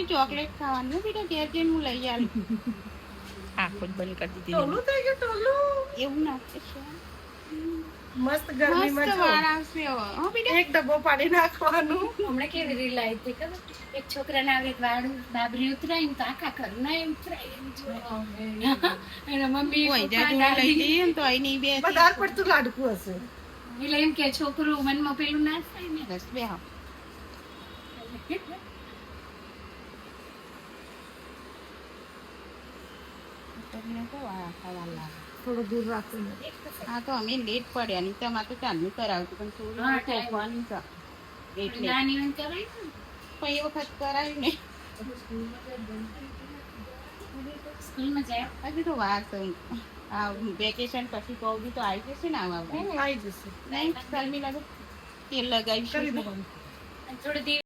Chocolate ખાવાનું બેટા ઘેર જઈને હું લઈ આવું. આંખો જ બંધ કરી દીધી. ટોલું થઈ ગયું ટોલું. એવું ના મસ્ત ગરમીમાં મસ્ત જો. વાળ આવશે હવે. હો બેટા એક ડબ્બો પાડી નાખવાનું. હમણાં કેવી રીલ આવી હતી ખબર? એક છોકરાને આવે વાળું બાબરી ઉતરાય ને તો આખા ઘરના એ ઉતરાય એમ જોયું. એના મમ્મી કોઈ પપ્પા જાજુ લઈ દાદી જઈએ ને તો અહીં નહીં બે વધારે પડતું લાડકું હશે. એટલે એમ કે છોકરું મનમાં પેલું ના થાય ને. બસ બે હા. તમને તો આ ખાવા લાગે. થોડું દૂર રાખવું. હા તો અમે લેટ પડ્યા નહીં તમારે તો ચાલુ કરાવતું પણ થોડું હા, ટાઈમ. ખોખવાનું છે એટલે નાની ને કરાય ને. પણ એ વખત કરાવ્યું ને સ્કૂલમાં જાય હજુ તો વાર છે આ વેકેશન પછી કહું બી તો આવી જશે ને આવા આવી જશે. નહીં શર્મિલા તો તેલ લગાવીશું કરી દેવાનું. થોડી